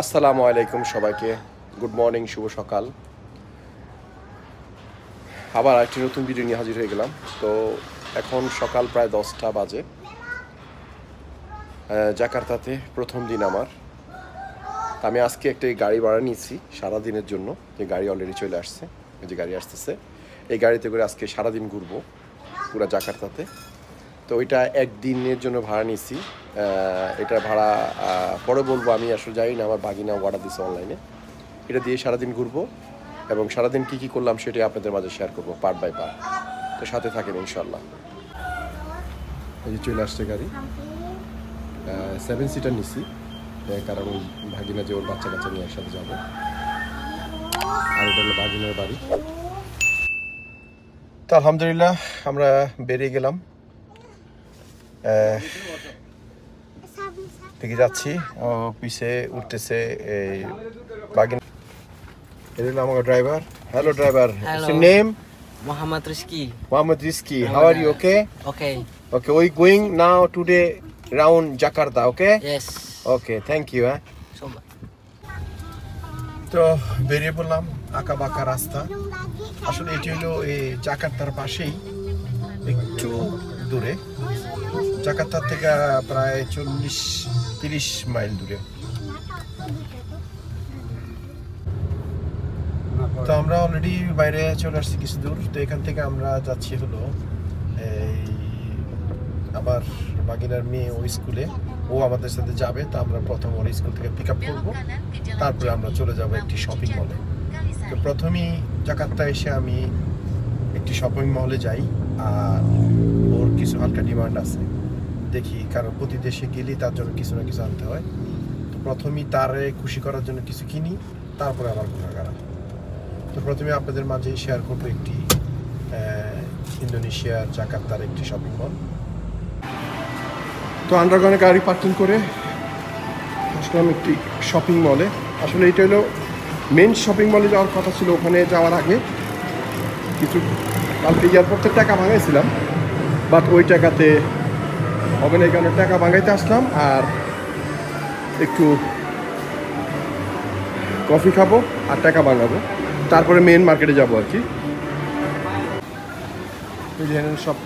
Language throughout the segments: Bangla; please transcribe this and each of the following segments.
আসসালামু আলাইকুম সবাইকে, গুড মর্নিং, শুভ সকাল। আবার একটি নতুন ভিডিও নিয়ে হাজির হয়ে গেলাম। তো এখন সকাল প্রায় 10টা বাজে। জাকার্তাতে প্রথম দিন আমার। আমি আজকে একটা গাড়ি ভাড়া নিয়েছি সারাদিনের জন্য। যে গাড়ি অলরেডি চলে আসছে, যে গাড়ি আসতেছে, এই গাড়িতে করে আজকে সারাদিন ঘুরবো পুরো জাকার্তাতে। তো ওইটা একদিনের জন্য ভাড়া নিয়েছি। এটা ভাড়া পরে বলবো, আমি আসলে জানি না, আমার বাগিনা অর্ডার দিচ্ছে অনলাইনে। এটা দিয়ে সারাদিন ঘুরবো এবং সারাদিন কী কী করলাম সেটাই আপনাদের মাঝে শেয়ার করবো পার্ট বাই পার্ট। তো সাথে থাকেন ইনশাল্লাহ। এই যে চলে আসছে গাড়ি, 7 সিটার নিচ্ছি, কারণ ওই ভাগিনা যে ওর বাচ্চা কাচ্চা নিয়ে একসাথে যাবো। আর এটা হলো ভাগিনার বাড়ি। তো আলহামদুলিল্লাহ আমরা বেরিয়ে গেলাম, থেকে যাচ্ছি। পিছে উঠতেছে এই বাগিনা। এটা হলো আমার driver. Hello driver, name Muhammad Rizki. Muhammad Rizki. How are you? Okay? Okay. Okay, we going now today around Jakarta, okay? Yes. Okay, thank you. So much. তো বেরিয়ে পড়লাম আঁকা বাঁকা রাস্তা। আসলে এটি হলো এই জাকার্তার পাশেই, একটু দূরে। জাকার্তা থেকে প্রায় 40-30 মাইল দূরে। তো আমরা অলরেডি বাইরে চলে আসছি কিছু দূর। তো এখান থেকে আমরা যাচ্ছি হলো এই আমার বাগিনার মেয়ে ওই স্কুলে, ও আমাদের সাথে যাবে। তো আমরা প্রথম ওর স্কুল থেকে পিক আপ করবো, তারপরে আমরা চলে যাব একটি শপিং মলে। তো প্রথমেই জাকার্তা এসে আমি একটি শপিং মলে যাই, আর ওর কিছু হালকা ডিমান্ড আছে দেখি, কারণ প্রতি দেশে গেলেই তার জন্য কিছু না কিছু আনতে হয়। তো প্রথমেই তারে খুশি করার জন্য কিছু কিনি, তারপরে আবার ঘোরাঘাড়া। তো প্রথমে আপনাদের মাঝে শেয়ার করবো একটি ইন্দোনেশিয়ার জাকার্তার একটি শপিং মল। তো আন্ডারগ্রাউন্ডে গাড়ি পার্কিং করে আসলাম একটি শপিং মলে। আসলে এটা হলো মেন শপিং মলে যাওয়ার কথা ছিল। ওখানে যাওয়ার আগে কিছু কালকে এয়ারপোর্টের টাকা ভাঙাইছিলাম, বাট ওই টাকাতে হবে না, এই কারণে টাকা ভাঙাইতে আসলাম। আর একটু কফি খাবো আর টাকা ভাঙাবো, তারপরে মেন মার্কেটে যাবো আর কি। এই যে সব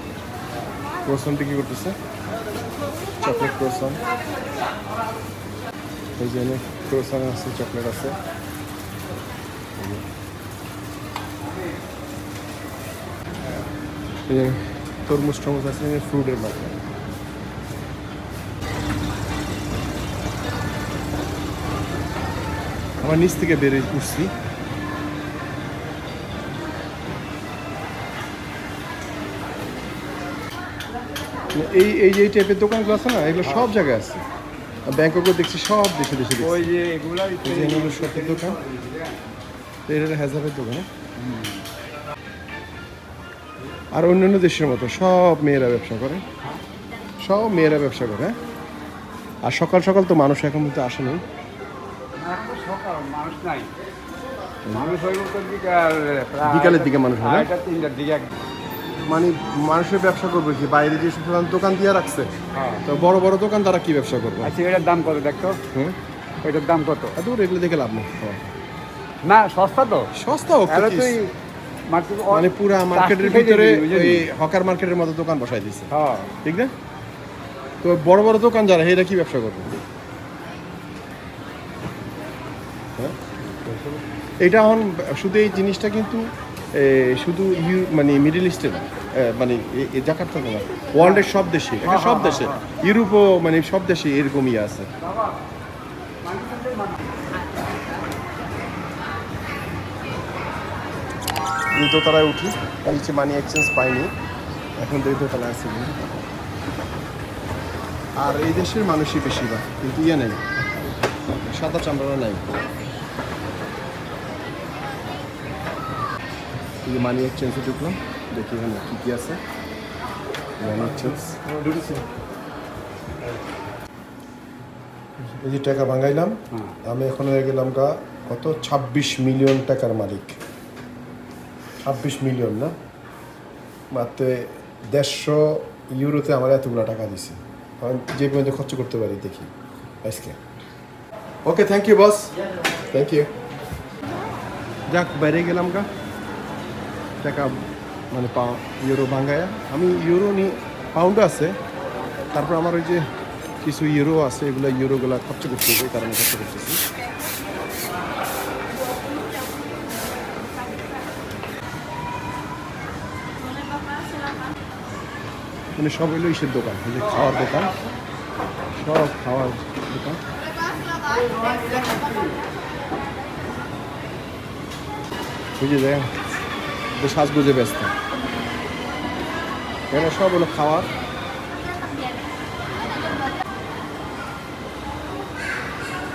ক্রোসান বিক্রি করতেছে, চকলেট ক্রোসান। এই যে ক্রোসান আছে, চকলেট আছে। তরমুজ টরমুজ আছে, ফ্রুটের মার্কেট। আমার নিচ থেকে বেরিয়ে উঠছি। এই এই যে টাইপের দোকানগুলো আছে না, এগুলো সব জায়গায় আছে। ব্যাংককে দেখছি, সব দেশে দেশে দেখছি। ওই যে এগুলো শপের দোকান, এটা হ্যাজাবের দোকান। আর অন্যান্য দেশের মতো সব মেয়েরা ব্যবসা করে, সব মেয়েরা ব্যবসা করে। আর সকাল সকাল তো মানুষ এখন মধ্যে আসে নাই। বিকালের দিকে মানুষ হয়, মানে মানুষের ব্যবসা করবে কি? বাইরে যে দোকান দিয়ে রাখছে, তো বড় বড় দোকান তারা কি ব্যবসা করবে? আচ্ছা, এটার দাম কত দেখতো? এটার দাম কত? এগুলো দেখে লাভ নেই। না, সস্তা তো। সস্তা হোক, মানে পুরা মার্কেটের ভিতরে ওই হকার মার্কেটের মতো দোকান বসাই দিচ্ছে, ঠিক না? তো বড় বড় দোকান যারা, এরা কি ব্যবসা করবে? এটা এখন শুধু এই জিনিসটা কিন্তু শুধু মানে মিডল ইস্টে না, মানে জাকার্তা না, ওয়ার্ল্ডের সব দেশে, সব দেশে, ইউরোপও মানে সব দেশে এরকমই আছে। দোতলায় উঠি, নিচে মানি এক্সচেঞ্জ পাইনি, এখন দোতলায় আছে। আর এই দেশের মানুষই বেশিরভাগ, কিন্তু ইয়ে নেই, সাদা চামড়া নাই। মানি এক্সচেঞ্জে ঢুকলাম, দেখি এখানে কী কী আছে। মানি এক্সচেঞ্জ, এই যে টাকা ভাঙাইলাম আমি, এখন হয়ে গেলাম গা কত, 26 মিলিয়ন টাকার মালিক। 26 মিলিয়ন না, মাত্র 150 ইউরোতে আমার এতগুলো টাকা দিছে। যে পর্যন্ত খরচ করতে পারি দেখি আজকে। Okay, thank you boss, thank you. যাক, বাইরে গেলাম গা, টাকা মানে ইউরো ভাঙ্গায়। আমি ইউরো নি, পাউন্ডও আছে, তারপর আমার ওই যে কিছু ইউরো আছে, এগুলো ইউরোগুলো খরচ করতে হবে, কারণে খরচ করতেছি। মানে সব হইলো ইসের দোকান, এই যে খাওয়ার দোকান, সব খাওয়ার দোকান। বুঝে যায় সাজগুজে ব্যস্ত, এখানে সব হলো খাওয়ার।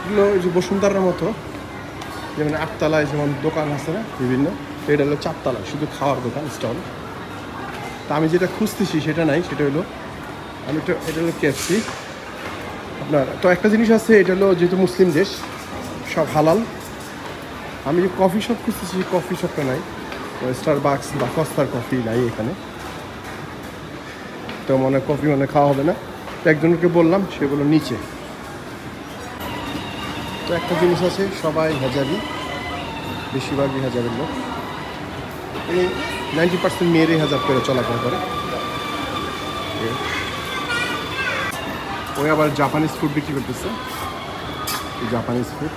এগুলো ওই যে বসুন্ধরার মতো, যেমন 8 তলায় যেমন দোকান আছে না বিভিন্ন, এটা হলো 4 তলায় শুধু খাওয়ার দোকান, স্টল। তা আমি যেটা খুঁজতেছি সেটা নাই, সেটা হলো এটা হলো KFC আপনার। তো একটা জিনিস আছে, এটা হলো যেহেতু মুসলিম দেশ, সব হালাল। আমি যে কফি শপ খুঁজতেছি, কফি শপটা নাই, স্টারবাকস বা কস্তার কফি নাই এখানে, তো মনে কফি মানে খাওয়া হবে না। তো একজনকে বললাম, সে বললো নিচে। তো একটা জিনিস আছে, সবাই হাজাবি, বেশিরভাগই হাজাবের লোক, এই 90% মেয়েরই হাজাব করে চলাফেরা করে। ওই আবার জাপানিজ ফুড বিক্রি করতেছে, Japanese food,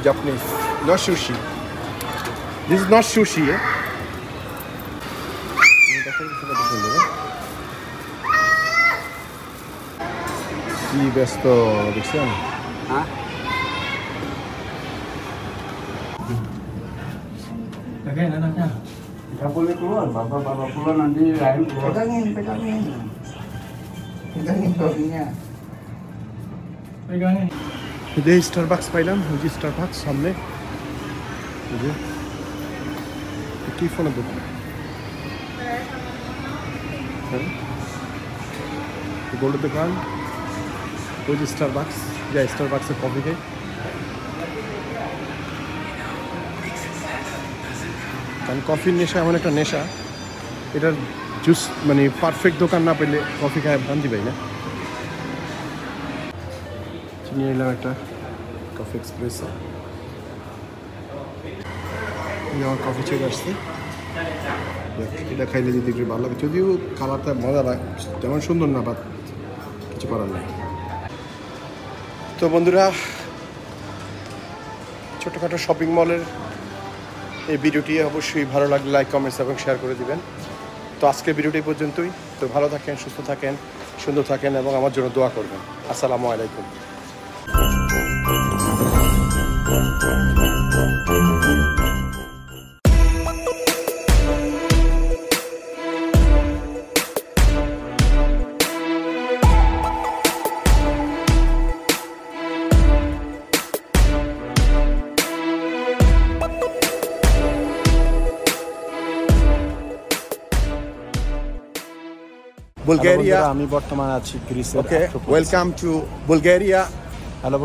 Japanese, not sushi, this is not sushi. কি ব্যস্ত দেখছেন? হ্যাঁ, kita boleh keluar, bapak pulang nanti lain keluar. Pegangin topinya. এই স্টারবাকস পাইলাম, ওই যে স্টারবাকস সামনে, ওই যে কি ফোনের দোকান, গোল্ডের দোকান, ওই যে স্টারবাকস, যা স্টারবাক্সের কফি খাই। কারণ কফির নেশা এমন একটা নেশা, এটার জুস মানে পারফেক্ট দোকান না পেলে কফি খায় ভান্দি পাই না। নিয়ে এলাম একটা কফি এক্সপ্রেসো, আমার কফি চলে আসছে। এটা খাইলে যদি একটু ভালো লাগে, যদিও কালারটা মজা লাগে, তেমন সুন্দর না, বাট কিছু করার নেই। তো বন্ধুরা, ছোটোখাটো শপিং মলের এই ভিডিওটি অবশ্যই ভালো লাগলে লাইক, কমেন্টস এবং শেয়ার করে দিবেন। তো আজকের ভিডিওটি পর্যন্তই। তো ভালো থাকেন, সুস্থ থাকেন, সুন্দর থাকেন এবং আমার জন্য দোয়া করবেন। আসসালামু আলাইকুম। বুলগেরিয়া, আমি বর্তমানে আছি গ্রিসের। ওকে, ওয়েলকাম টু বুলগেরিয়া। হ্যালো